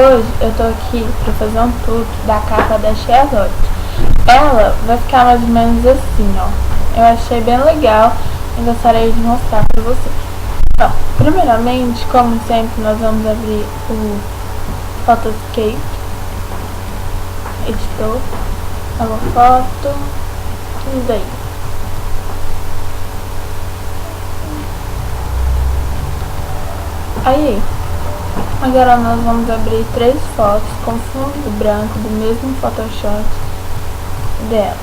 Hoje eu tô aqui pra fazer um tudo da capa da Sheazoid. Ela vai ficar mais ou menos assim, ó. Eu achei bem legal e gostaria de mostrar pra vocês. Então, primeiramente, como sempre, nós vamos abrir o Photoscape, editor, nova foto, tudo aí. Aí, agora nós vamos abrir 3 fotos com fundo branco do mesmo Photoshop dela.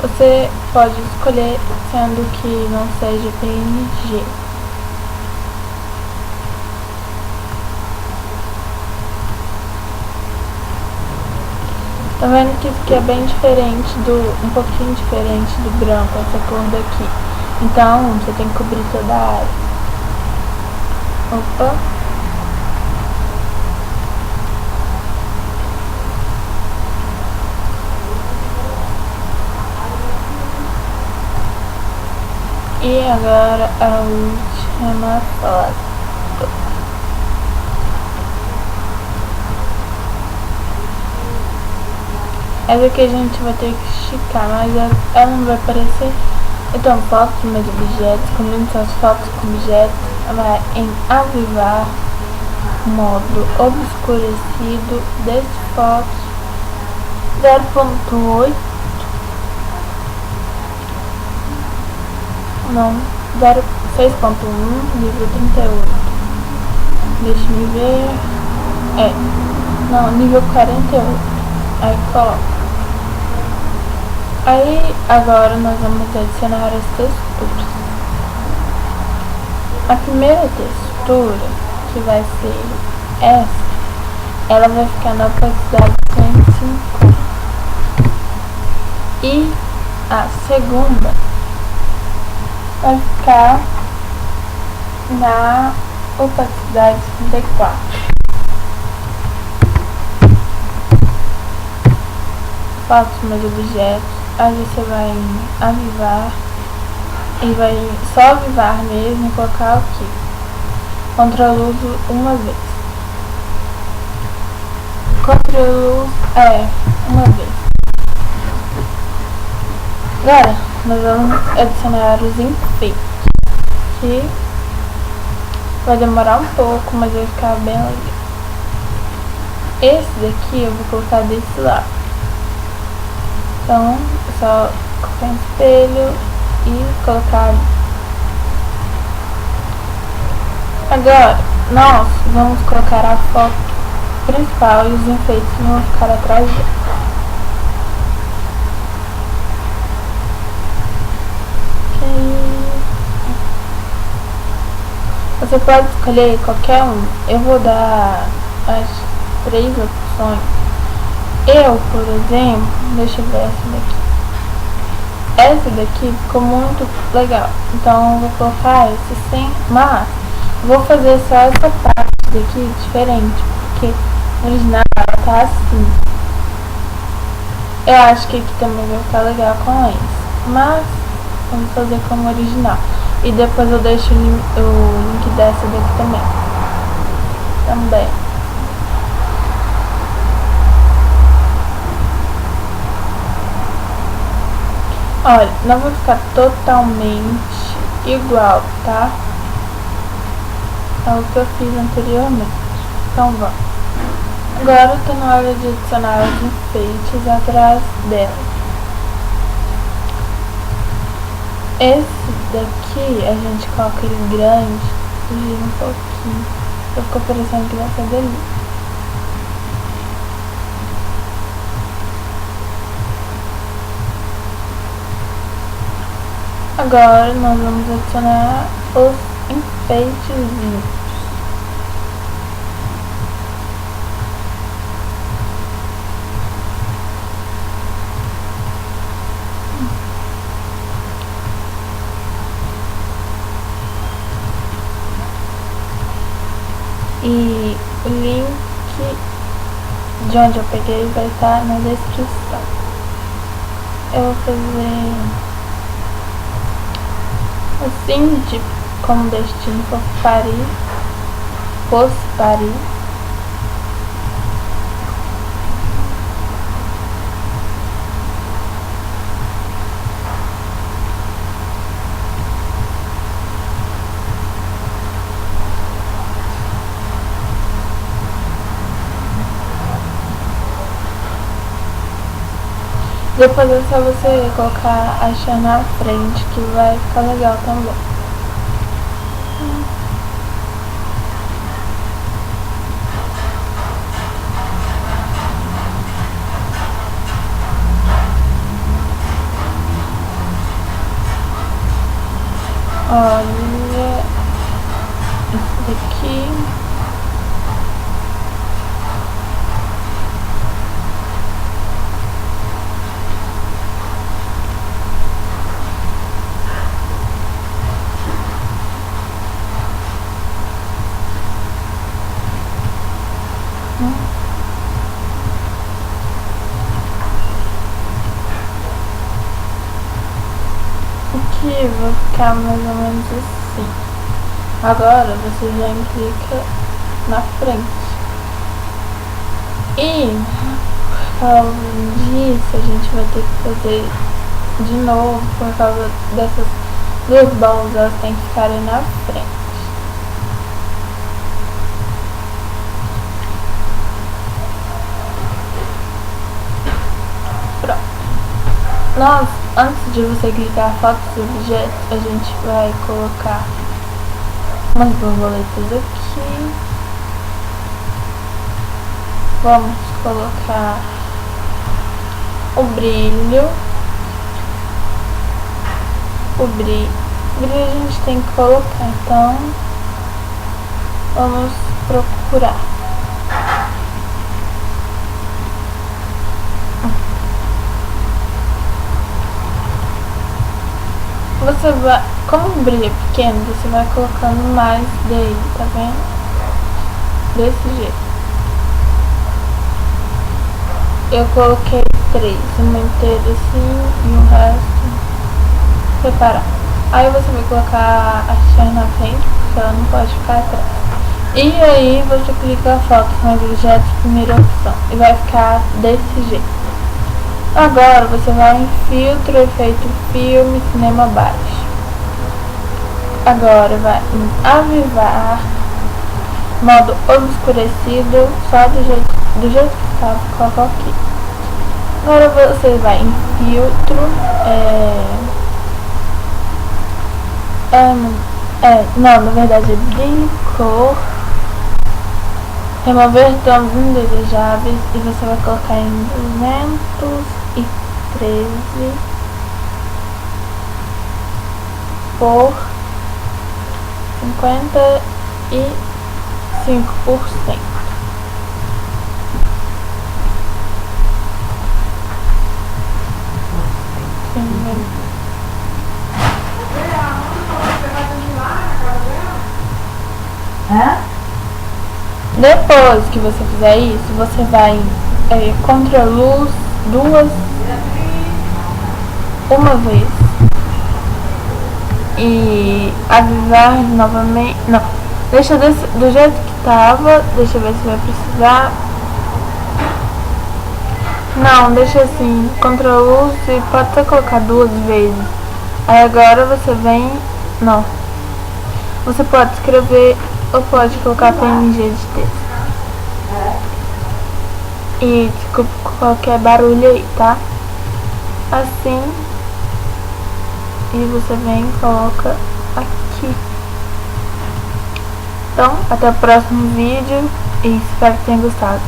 Você pode escolher sendo que não seja PNG. Tá vendo que isso aqui é bem diferente um pouquinho diferente do branco, essa cor daqui. Então, você tem que cobrir toda a área. Opa! E agora a última foto. Essa aqui a gente vai ter que esticar, mas ela não vai aparecer. Então, fotos de meus objetos, combine suas fotos com objetos, vai em avivar, modo obscurecido, desse fotos 0.8, não, 6.1, nível 38. Deixa eu ver, nível 48, aí coloca. Aí, agora nós vamos adicionar as texturas. A primeira textura, que vai ser essa, ela vai ficar na opacidade 150. E a segunda vai ficar na opacidade 34. Fotos meus objetos. Aí você vai avivar e vai só avivar mesmo e colocar aqui. Contraluzo uma vez. Contraluz uma vez. Agora nós vamos adicionar os enfeites, que vai demorar um pouco, mas vai ficar bem legal. Esse daqui eu vou colocar desse lado. Então, só colocar um espelho e colocar. Agora, nós vamos colocar a foto principal e os enfeites vão ficar atrás dela. Você pode escolher qualquer um. Eu vou dar as 3 opções. Eu, por exemplo, deixa eu ver essa daqui. Essa daqui ficou muito legal. Então eu vou colocar esse sem, mas vou fazer só essa parte daqui diferente, porque no original ela tá assim. Eu acho que aqui também vai ficar legal com esse, mas vamos fazer como original. E depois eu deixo o link dessa daqui também. Olha, não vai ficar totalmente igual, tá? É o que eu fiz anteriormente. Então vamos. Agora tá na hora de adicionar os enfeites atrás dela. Esse daqui a gente coloca ele grande e gira um pouquinho. Só ficou parecendo que vai ser dali. Agora nós vamos adicionar os enfeitezinhos. E o link de onde eu peguei vai estar na descrição. Eu vou fazer assim, tipo, como destino fosse Paris. Depois é só você colocar a chã na frente, que vai ficar legal também. Olha esse daqui. Aqui vai ficar mais ou menos assim. Agora você já clica na frente. E por causa disso a gente vai ter que fazer de novo, por causa dessas duas bolas, elas têm que ficarem na frente. Pronto. Antes de você clicar fotos e objetos, a gente vai colocar umas borboletas aqui. Vamos colocar o brilho. O brilho a gente tem que colocar, então vamos procurar. Você vai, como o brilho é pequeno, você vai colocando mais dele, tá vendo? Desse jeito. Eu coloquei 3, uma inteira assim e o resto separado. Aí você vai colocar a chã na frente, porque ela não pode ficar atrás. E aí você clica fotos no objeto, primeira opção, e vai ficar desse jeito. Agora você vai em filtro, efeito filme, cinema baixo. Agora vai em avivar, modo obscurecido, só do jeito que estava, coloca aqui. Agora você vai em filtro, não, na verdade é brilho, cor, remover tons indesejáveis, e você vai colocar em 213 por 55%. Depois que você fizer isso, você vai em contra luz uma vez e avivar novamente. Não, deixa do jeito que tava. Deixa eu ver se vai precisar. Não, deixa assim, contra luz, e pode até colocar 2 vezes. Aí agora você vem. Não, você pode escrever ou pode colocar PNG de texto. E desculpa qualquer barulho aí, tá? Assim. E você vem e coloca aqui. Então, até o próximo vídeo e espero que tenha gostado.